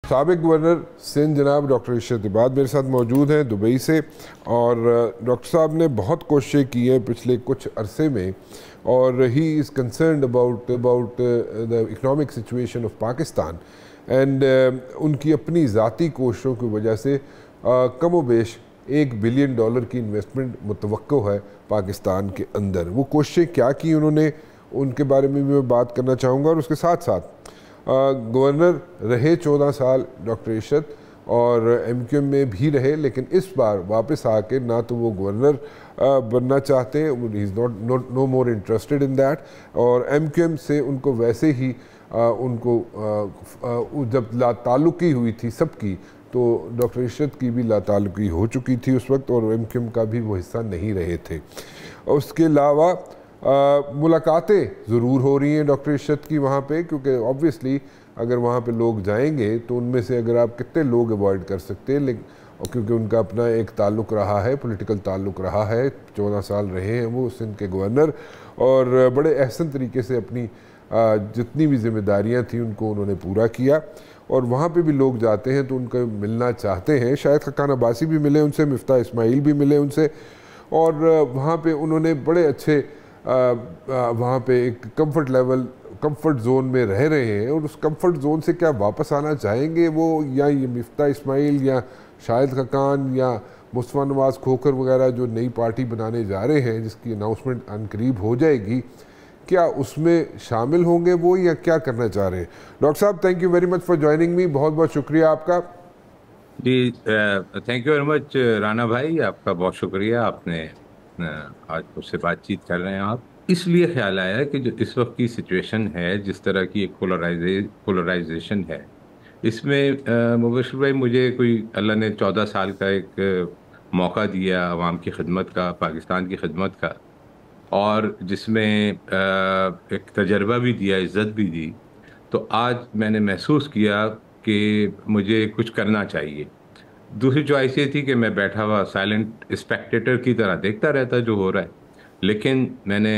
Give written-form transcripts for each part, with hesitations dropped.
साबिक गवर्नर सिंध जनाब डॉक्टर इरशाद इबाद मेरे साथ मौजूद हैं दुबई से। और डॉक्टर साहब ने बहुत कोशिशें की हैं पिछले कुछ अरसे में, और he is concerned about the economic situation of Pakistan and उनकी अपनी ज़ाती कोशिशों की वजह से कम व बेश $1 बिलियन की इन्वेस्टमेंट मुतवक्को है पाकिस्तान के अंदर। वो कोशिशें क्या की उन्होंने, उनके बारे में भी मैं बात करना चाहूँगा। और उसके साथ साथ गवर्नर रहे 14 साल डॉक्टर इरशाद, और MQM में भी रहे, लेकिन इस बार वापस आके ना तो वो गवर्नर बनना चाहते हैं, he is no more interested in that. और MQM से उनको वैसे ही उनको जब लाताल्लुकी हुई थी सबकी, तो डॉक्टर इरशाद की भी लाताल्लुकी हो चुकी थी उस वक्त, और MQM का भी वो हिस्सा नहीं रहे थे। उसके अलावा मुलाकातें ज़रूर हो रही हैं डॉक्टर इरशाद की वहाँ पे, क्योंकि ऑब्वियसली अगर वहाँ पे लोग जाएंगे तो उनमें से अगर आप कितने लोग अवॉइड कर सकते हैं, लेकिन और क्योंकि उनका अपना एक ताल्लुक़ रहा है, पॉलिटिकल ताल्लुक़ रहा है, 14 साल रहे हैं वो सिंध के गवर्नर, और बड़े अहसन तरीके से अपनी जितनी भी जिम्मेदारियाँ थी उनको उन्होंने पूरा किया। और वहाँ पे भी लोग जाते हैं तो उनको मिलना चाहते हैं, शायद खकान अब्बासी भी मिले उनसे, मिफ्ता इस्माइल भी मिले उनसे, और वहाँ पे उन्होंने बड़े अच्छे वहाँ पे एक कंफर्ट जोन में रह रहे हैं। और उस कंफर्ट जोन से क्या वापस आना चाहेंगे वो, या ये मिफ्ता इस्माइल या शाहिद खकान या मुस्तफ़ा नवाज़ खोखर वगैरह जो नई पार्टी बनाने जा रहे हैं जिसकी अनाउंसमेंट अनकरीब हो जाएगी, क्या उसमें शामिल होंगे वो, या क्या करना चाह रहे हैं? डॉक्टर साहब, thank you very much for joining me, बहुत बहुत शुक्रिया आपका। जी, thank you very much Rana भाई, आपका बहुत शुक्रिया। आपने आज मुझसे बातचीत कर रहे हैं आप, इसलिए ख्याल आया कि जो इस वक्त की सिचुएशन है, जिस तरह की एक पोलराइजेशन है, इसमें मुबशिर भाई मुझे कोई अल्लाह ने 14 साल का एक मौका दिया अवाम की खिदमत का, पाकिस्तान की खिदमत का, और जिसमें एक तजर्बा भी दिया, इज़्ज़त भी दी। तो आज मैंने महसूस किया कि मुझे कुछ करना चाहिए। दूसरी चॉइस ये थी कि मैं बैठा हुआ साइलेंट स्पेक्टेटर की तरह देखता रहता जो हो रहा है, लेकिन मैंने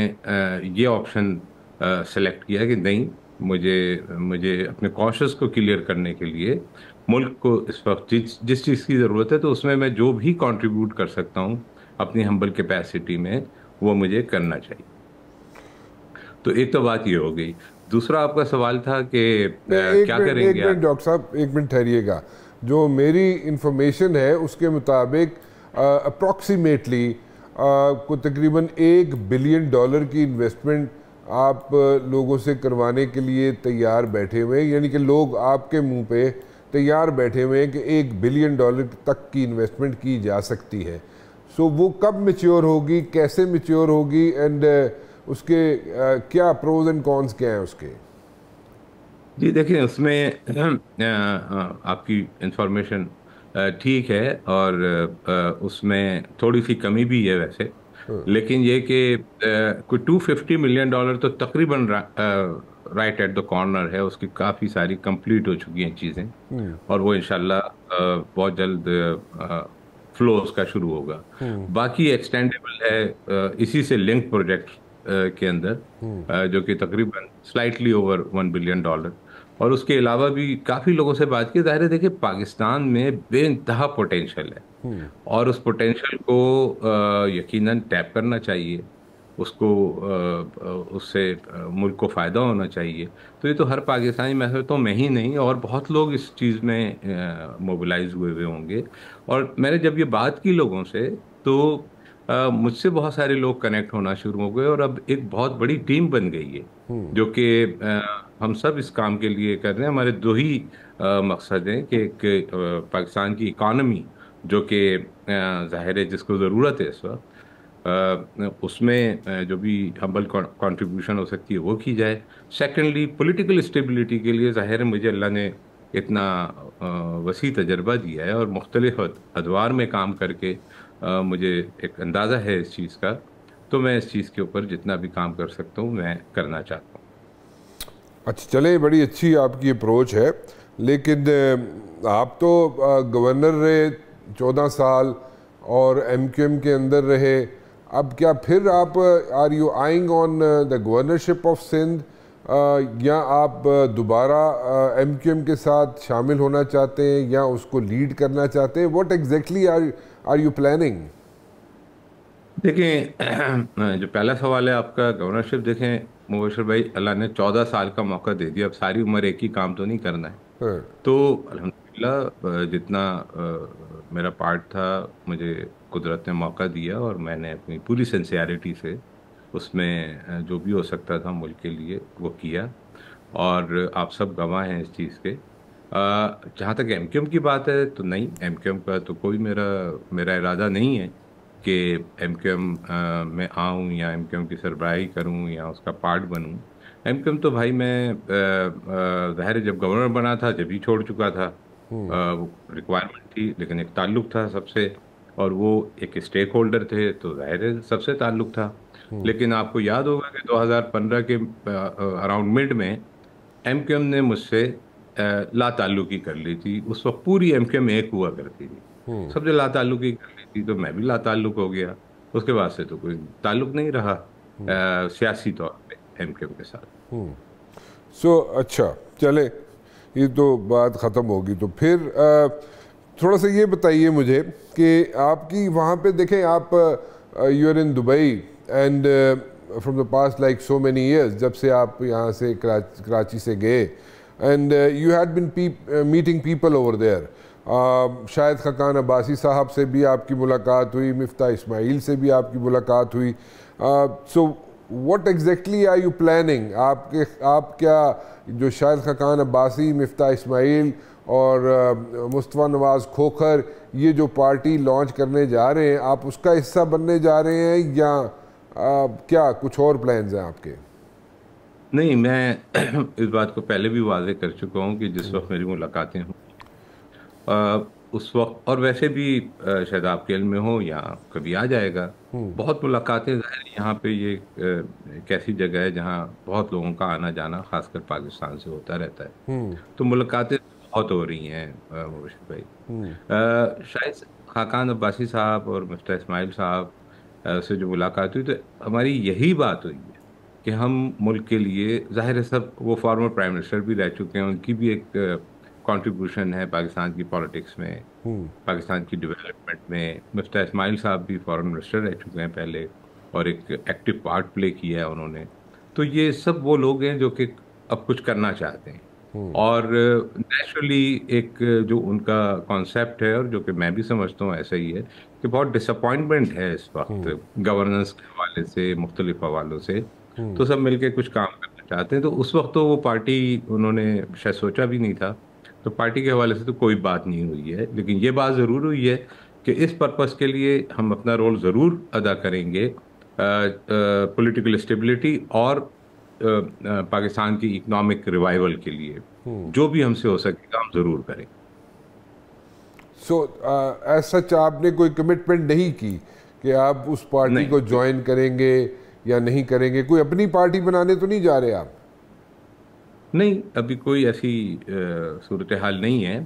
ये ऑप्शन सेलेक्ट किया कि नहीं, मुझे मुझे अपने कॉन्शस को क्लियर करने के लिए मुल्क को इस वक्त जिस चीज़ की ज़रूरत है, तो उसमें मैं जो भी कंट्रीब्यूट कर सकता हूँ अपनी हम्बल कैपेसिटी में, वो मुझे करना चाहिए। तो एक तो बात ये हो गई। दूसरा आपका सवाल था कि क्या करेंगे एक मिनट आप। डॉक्टर साहब, एक मिनट ठहरिएगा। जो मेरी इंफॉर्मेशन है उसके मुताबिक अप्रॉक्सीमेटली को तकरीबन $1 बिलियन की इन्वेस्टमेंट आप लोगों से करवाने के लिए तैयार बैठे हुए हैं, यानी कि लोग आपके मुंह पे तैयार बैठे हुए हैं कि $1 बिलियन तक की इन्वेस्टमेंट की जा सकती है। सो वो कब मैच्योर होगी, कैसे मैच्योर होगी, एंड उसके क्या प्रोज एंड कॉन्स क्या हैं उसके? जी देखिए, उसमें आपकी इंफॉर्मेशन ठीक है, और उसमें थोड़ी सी कमी भी है वैसे, लेकिन ये कि कोई $250 मिलियन तो तकरीबन राइट एट द कॉर्नर है, उसकी काफ़ी सारी कंप्लीट हो चुकी हैं चीज़ें, और वो इंशाल्लाह बहुत जल्द फ्लो उसका शुरू होगा। बाकी एक्सटेंडेबल है इसी से लिंक प्रोजेक्ट के अंदर, जो कि तकरीबन स्लाइटली ओवर $1 बिलियन। और उसके अलावा भी काफ़ी लोगों से बात की। ज़ाहिर है, देखिए पाकिस्तान में बेइंतहा पोटेंशियल है, और उस पोटेंशियल को यकीनन टैप करना चाहिए, उसको उससे मुल्क को फ़ायदा होना चाहिए। तो ये तो हर पाकिस्तानी, मैं तो मैं ही नहीं, और बहुत लोग इस चीज़ में मोबिलाइज हुए हुए होंगे। और मैंने जब ये बात की लोगों से, तो मुझसे बहुत सारे लोग कनेक्ट होना शुरू हो गए, और अब एक बहुत बड़ी टीम बन गई है, जो कि हम सब इस काम के लिए कर रहे हैं। हमारे दो ही मकसद हैं कि एक पाकिस्तान की इकानमी, जो कि ज़ाहिर है जिसको ज़रूरत है इस वक्त, उसमें जो भी हम्बल कंट्रीब्यूशन हो सकती है वो की जाए। सेकेंडली, पॉलिटिकल स्टेबिलिटी के लिए ज़ाहिर है मुझे अल्लाह ने इतना वसी तजर्बा दिया है, और मुख्तलिफ अदवार में काम करके मुझे एक अंदाज़ा है इस चीज़ का, तो मैं इस चीज़ के ऊपर जितना भी काम कर सकता हूँ मैं करना चाहता हूँ। अच्छा, चले, बड़ी अच्छी आपकी अप्रोच है, लेकिन आप तो गवर्नर रहे 14 साल और MQM के अंदर रहे। अब क्या फिर आप are you eyeing on the governorship of Sindh, या आप दोबारा एमक्यूएम के साथ शामिल होना चाहते हैं या उसको लीड करना चाहते हैं? What exactly are you planning? देखें, जो पहला सवाल है आपका गवर्नरशिप, देखें मुबशर भाई, अल्लाह ने 14 साल का मौका दे दिया। अब सारी उम्र एक ही काम तो नहीं करना है। हाँ। तो अल्हम्दुलिल्लाह जितना मेरा पार्ट था, मुझे कुदरत ने मौका दिया और मैंने अपनी पूरी सिंसियरिटी से उसमें जो भी हो सकता था मुल्क के लिए वो किया। और आप सब गवाह हैं इस चीज़ के। जहाँ तक एमक्यूएम की बात है तो नहीं, एमक्यूएम का तो कोई मेरा मेरा इरादा नहीं है कि एमक्यूएम में आऊँ या एमक्यूएम की सरबराही करूँ या उसका पार्ट बनूँ। एमक्यूएम तो भाई मैं ज़ाहिर है जब गवर्नर बना था जब ही छोड़ चुका था। रिक्वायरमेंट थी, लेकिन एक ताल्लुक था सबसे, और वो एक स्टेक होल्डर थे तो ज़ाहिर है सबसे ताल्लुक था। लेकिन आपको याद होगा कि 2015 के अराउंड मिड में एमक्यूएम ने मुझसे ला ताल्लुकी कर ली थी। उस वक्त पूरी एमक्यूएम एक हुआ करती थी, सबसे ला ताल्लुकी कर ली थी, तो मैं भी ला ताल्लुक हो गया। उसके बाद से तो कोई ताल्लुक नहीं रहा सियासी तौर पे एमक्यूएम के साथ। अच्छा, चले, ये तो बात ख़त्म होगी। तो फिर थोड़ा सा ये बताइए मुझे कि आपकी वहाँ पे देखें, आप you are in Dubai and from the past like so many years, जब से आप यहाँ से कराची से गए, and you had been meeting people over there. शायद खकान अब्बासी साहब से भी आपकी मुलाकात हुई, मिफ्ता इस्माइल से भी आपकी मुलाकात हुई। So what exactly are you planning? आप क्या जो शायद खकान अब्बासी, मिफ्ता इस्माइल और मुस्तफ़ा नवाज़ खोखर ये जो पार्टी लॉन्च करने जा रहे हैं, आप उसका हिस्सा बनने जा रहे हैं या क्या कुछ और प्लान्स हैं आपके? नहीं, मैं इस बात को पहले भी वाज़ेह कर चुका हूँ कि जिस वक्त मेरी मुलाकातें हों उस वक्त, और वैसे भी शायद आपके इल्म में हो या कभी आ जाएगा, बहुत मुलाकातें। ज़ाहिर है यहाँ पे ये एक ऐसी जगह है जहाँ बहुत लोगों का आना जाना खासकर पाकिस्तान से होता रहता है, तो मुलाकातें बहुत हो रही हैं मुबशर भाई। शायद खाकान अब्बासी साहब और मिफ्ता इस्माइल साहब से जो मुलाकात हुई, तो हमारी यही बात हुई है कि हम मुल्क के लिए, ज़ाहिर है सब वो फॉर्मर प्राइम मिनिस्टर भी रह चुके हैं, उनकी भी एक कंट्रीब्यूशन है पाकिस्तान की पॉलिटिक्स में, पाकिस्तान की डेवलपमेंट में। मिफ्ता इस्माइल साहब भी फॉरेन मिनिस्टर रह चुके हैं पहले और एक एक्टिव पार्ट प्ले किया है उन्होंने। तो ये सब वो लोग हैं जो कि अब कुछ करना चाहते हैं, और नेचुरली एक जो उनका कॉन्सेप्ट है और जो कि मैं भी समझता हूँ ऐसा ही है कि बहुत डिसअपॉइंटमेंट है इस वक्त गवर्नेंस के हवाले से, मुख्तलिफ हवालों से। तो सब मिलके कुछ काम करना चाहते हैं। तो उस वक्त तो वो पार्टी उन्होंने शायद सोचा भी नहीं था, तो पार्टी के हवाले से तो कोई बात नहीं हुई है। लेकिन ये बात ज़रूर हुई है कि इस पर्पस के लिए हम अपना रोल ज़रूर अदा करेंगे, पॉलिटिकल स्टेबिलिटी और पाकिस्तान की इकोनॉमिक रिवाइवल के लिए जो भी हमसे हो सकेगा हम ज़रूर करें। सो एज सच आपने कोई कमिटमेंट नहीं की कि आप उस पार्टी को ज्वाइन करेंगे या नहीं करेंगे? कोई अपनी पार्टी बनाने तो नहीं जा रहे आप? नहीं, अभी कोई ऐसी सूरत हाल नहीं है,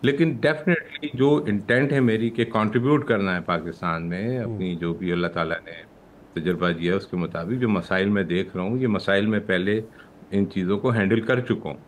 लेकिन डेफिनेटली जो इंटेंट है मेरी कि कंट्रीब्यूट करना है पाकिस्तान में, अपनी जो भी अल्लाह ताला ने तजर्बा दिया है उसके मुताबिक जो मसाइल मैं देख रहा हूँ, ये मसाइल में पहले इन चीज़ों को हैंडल कर चुका हूँ।